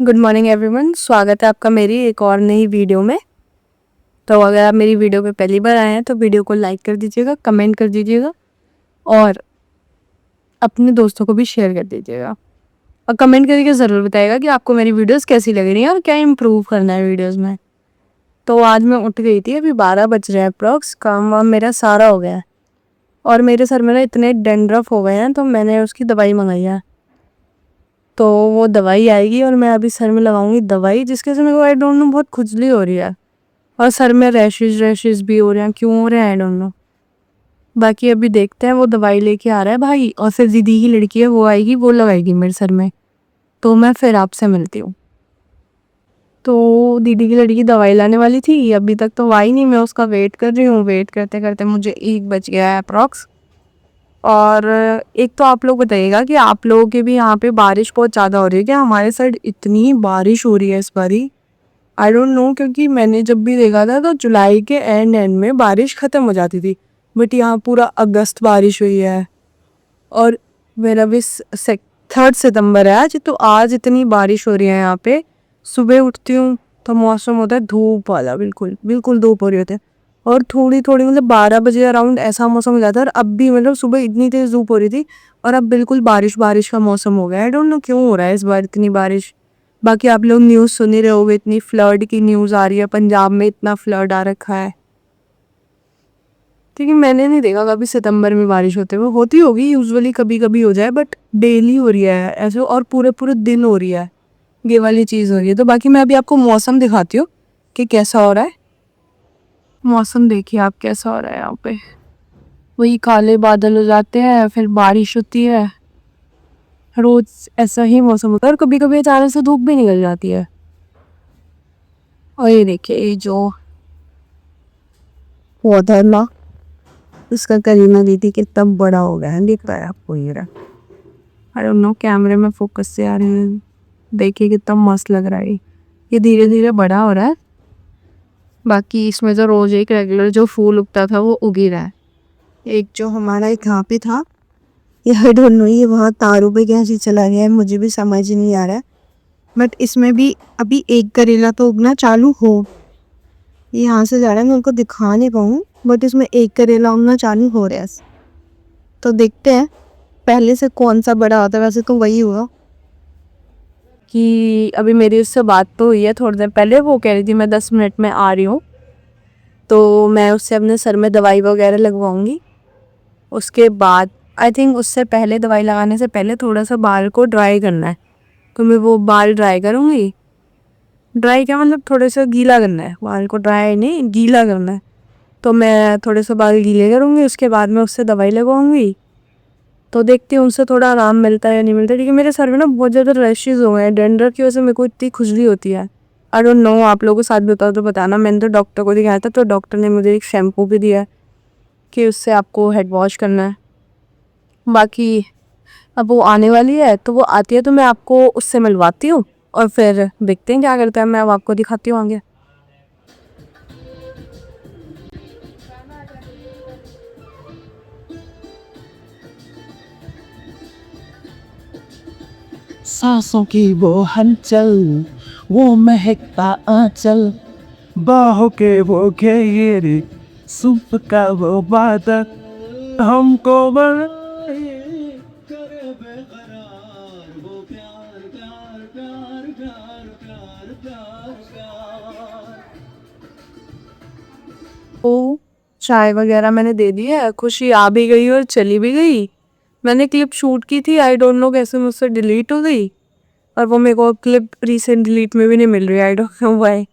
Good morning everyone, स्वागत है आपका मेरी एक और नई वीडियो में। तो अगर आप मेरी वीडियो पे पहली बार आए हैं तो वीडियो को लाइक कर दीजिएगा, कमेंट कर दीजिएगा और अपने दोस्तों को भी शेयर कर दीजिएगा। और कमेंट करके ज़रूर बताइएगा कि आपको मेरी वीडियोस कैसी लग रही हैं और क्या इम्प्रूव करना है वीडियोस में। तो आज मैं उठ गई थी, अभी 12 बज रहे हैं अप्रॉक्स। काम वाम मेरा सारा हो गया है और मेरे सर में ना इतने डेंड्रफ हो गए हैं तो मैंने उसकी दवाई मंगाई है। तो वो दवाई आएगी और मैं अभी सर में लगाऊंगी दवाई, जिसकी वजह से मेरे को आई डोंट नो बहुत खुजली हो रही है और सर में रैशेज भी हो रहे हैं। क्यों हो रहे हैं आई डोंट नो। बाकी अभी देखते हैं, वो दवाई लेके आ रहा है भाई और फिर दीदी की लड़की है वो आएगी, वो लगाएगी मेरे सर में। तो मैं फिर आपसे मिलती हूँ। तो दीदी की लड़की दवाई लाने वाली थी, अभी तक तो आई नहीं। मैं उसका वेट कर रही हूँ। वेट करते करते मुझे 1 बज गया है अप्रॉक्स। और एक तो आप लोग बताइएगा कि आप लोगों के भी यहाँ पे बारिश बहुत ज़्यादा हो रही है क्या? हमारे साइड इतनी बारिश हो रही है इस बारी, आई डोंट नो। क्योंकि मैंने जब भी देखा था तो जुलाई के एंड में बारिश ख़त्म हो जाती थी, बट यहाँ पूरा अगस्त बारिश हुई है। और मेरा भी 3 सितंबर है आज, तो आज इतनी बारिश हो रही है यहाँ पे। सुबह उठती हूँ तो मौसम होता है धूप वाला, बिल्कुल बिल्कुल धूप हो रही होती है। और थोड़ी थोड़ी मतलब 12 बजे अराउंड ऐसा मौसम हो जाता है। और अब भी मतलब सुबह इतनी तेज़ धूप हो रही थी और अब बिल्कुल बारिश बारिश का मौसम हो गया। आई डोंट नो क्यों हो रहा है इस बार इतनी बारिश। बाकी आप लोग न्यूज़ सुन ही रहे होगे, इतनी फ्लड की न्यूज़ आ रही है, पंजाब में इतना फ्लड आ रखा है। क्योंकि मैंने नहीं देखा कभी सितंबर में बारिश होते हुए। होती होगी यूजुअली, कभी कभी हो जाए, बट डेली हो रही है ऐसे और पूरे पूरे दिन हो रही है, ये वाली चीज़ हो रही है। तो बाकी मैं अभी आपको मौसम दिखाती हूँ कि कैसा हो रहा है। मौसम देखिए आप कैसा हो रहा है यहाँ पे। वही काले बादल हो जाते हैं, फिर बारिश होती है, रोज ऐसा ही मौसम होता है। और कभी कभी अचानक से धूप भी निकल जाती है। और ये देखिए, ये जो पौधा ना, उसका करीना दीदी कितना बड़ा हो गया है, दिख रहा है आपको? ये रहा। आई डोंट नो, कैमरे में फोकस से आ रही है। देखिए कितना मस्त लग रहा है। ये धीरे धीरे बड़ा हो रहा है। बाकी इसमें जो रोज एक रेगुलर जो फूल उगता था वो उग ही रहा है। एक जो हमारा एक यहाँ पे था, ये आई डोंट नो ये वहाँ तारों पे कैसे चला गया है, मुझे भी समझ नहीं आ रहा है। बट इसमें भी अभी एक करेला तो उगना चालू हो, ये यहाँ से जा रहा है, मैं उनको दिखा नहीं पाऊँ, बट इसमें एक करेला उगना चालू हो रहा है। तो देखते हैं पहले से कौन सा बड़ा होता है, वैसे तो वही हुआ। कि अभी मेरी उससे बात तो हुई है थोड़ी देर पहले, वो कह रही थी मैं 10 मिनट में आ रही हूँ। तो मैं उससे अपने सर में दवाई वगैरह लगवाऊंगी। उसके बाद आई थिंक उससे पहले, दवाई लगाने से पहले थोड़ा सा बाल को ड्राई करना है। तो मैं वो बाल ड्राई करूँगी। ड्राई क्या मतलब, थोड़ा सा गीला करना है बाल को, ड्राई नहीं गीला करना है। तो मैं थोड़े से बाल गीले करूँगी, उसके बाद मैं उससे दवाई लगवाऊंगी। तो देखती हूँ उनसे थोड़ा आराम मिलता है या नहीं मिलता है। क्योंकि मेरे सर में ना बहुत ज़्यादा रैशेज हो गए हैं, डेंड्रफ की वजह से मेरे को इतनी खुजली होती है। आई डोंट नो, आप लोगों को साथ बताओ तो बताना। मैंने तो डॉक्टर को दिखाया था, तो डॉक्टर ने मुझे एक शैम्पू भी दिया है कि उससे आपको हेड वॉश करना है। बाकी अब वो आने वाली है, तो वो आती है तो मैं आपको उससे मिलवाती हूँ और फिर देखते हैं क्या करता है। मैं अब आपको दिखाती हूँ आगे। सांसों की वो हलचल, वो महकता आंचल, बाहों के वो घेरे, सुबह का वो बादल हमको बनाए करे बेकरार। वो प्यार प्यार प्यार प्यार प्यार प्यार प्यार। तो चाय वगैरह मैंने दे दी है, खुशी आ भी गई और चली भी गई। मैंने क्लिप शूट की थी, आई डोंट नो कैसे मुझसे डिलीट हो गई। और वो मेरे को क्लिप रिसेंट डिलीट में भी नहीं मिल रही, आई डोंट नो व्हाई।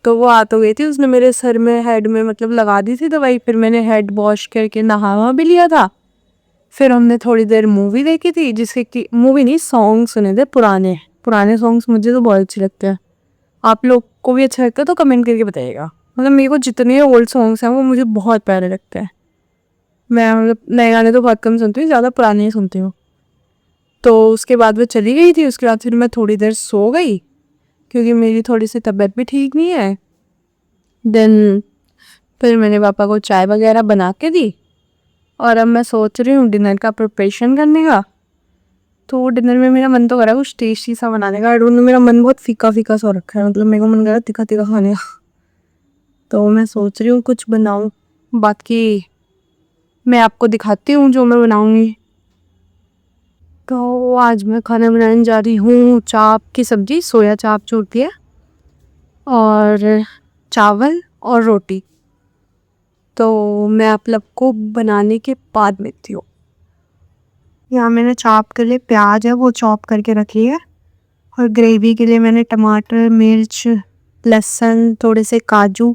तो वो आ तो गई थी, उसने मेरे सर में हेड में मतलब लगा दी थी दवाई। फिर मैंने हेड वॉश करके नहा वहा भी लिया था। फिर हमने थोड़ी देर मूवी देखी थी, जिससे कि मूवी नहीं, सॉन्ग सुने थे पुराने पुराने सॉन्ग्स। मुझे तो बहुत अच्छे लगते हैं। आप लोग को भी अच्छा लगता है तो कमेंट करके बताइएगा। मतलब मेरे को जितने ओल्ड सॉन्ग्स हैं वो मुझे बहुत प्यारे लगते हैं। मैं मतलब नए गाने तो बहुत कम सुनती हूँ, ज़्यादा पुराने ही सुनती हूँ। तो उसके बाद वो चली गई थी, उसके बाद फिर मैं थोड़ी देर सो गई क्योंकि मेरी थोड़ी सी तबीयत भी ठीक नहीं है। देन फिर मैंने पापा को चाय वगैरह बना के दी और अब मैं सोच रही हूँ डिनर का प्रिपरेशन करने का। तो डिनर में मेरा मन तो कर रहा है कुछ टेस्टी सा बनाने का। आई डोंट नो, मेरा मन बहुत फीका फीका सा रखा है, मतलब मेरे को मन कर रहा है तीखा तीखा खाने का। तो मैं सोच रही हूँ कुछ बनाऊँ, बाकी मैं आपको दिखाती हूँ जो मैं बनाऊँगी। तो आज मैं खाना बनाने जा रही हूँ चाप की सब्ज़ी, सोया चाप जो होती है, और चावल और रोटी। तो मैं आप लोग को बनाने के बाद मिलती हूँ। यहाँ मैंने चाप के लिए प्याज है वो चॉप करके रखी है, और ग्रेवी के लिए मैंने टमाटर, मिर्च, लहसुन, थोड़े से काजू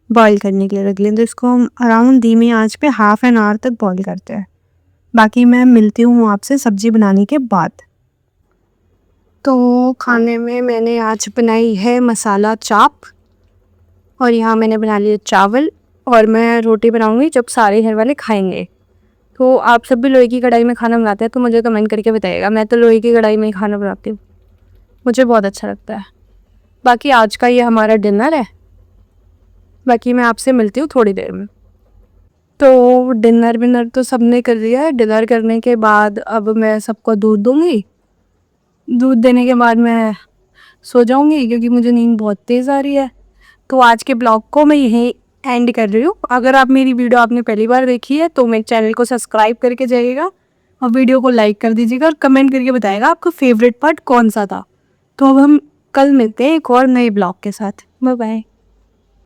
बॉईल करने के लिए रख लिए। तो इसको हम अराउंड धीमी आंच पे हाफ एन आवर तक बॉईल करते हैं। बाकी मैं मिलती हूँ आपसे सब्ज़ी बनाने के बाद। तो खाने में मैंने आज बनाई है मसाला चाप, और यहाँ मैंने बना लिया चावल, और मैं रोटी बनाऊँगी जब सारे घर वाले खाएंगे। तो आप सब भी लोहे की कढ़ाई में खाना बनाते हैं तो मुझे कमेंट करके बताइएगा। मैं तो लोहे की कढ़ाई में ही खाना बनाती हूँ, मुझे बहुत अच्छा लगता है। बाकी आज का ये हमारा डिनर है, बाकी मैं आपसे मिलती हूँ थोड़ी देर में। तो डिनर तो सबने कर लिया है। डिनर करने के बाद अब मैं सबको दूध दूँगी। दूध देने के बाद मैं सो जाऊँगी क्योंकि मुझे नींद बहुत तेज़ आ रही है। तो आज के ब्लॉग को मैं यहीं एंड कर रही हूँ। अगर आप मेरी वीडियो आपने पहली बार देखी है तो मेरे चैनल को सब्सक्राइब करके जाइएगा, और वीडियो को लाइक कर दीजिएगा, और कमेंट करके बताइएगा आपका फेवरेट पार्ट कौन सा था। तो अब हम कल मिलते हैं एक और नए ब्लॉग के साथ। Bye bye.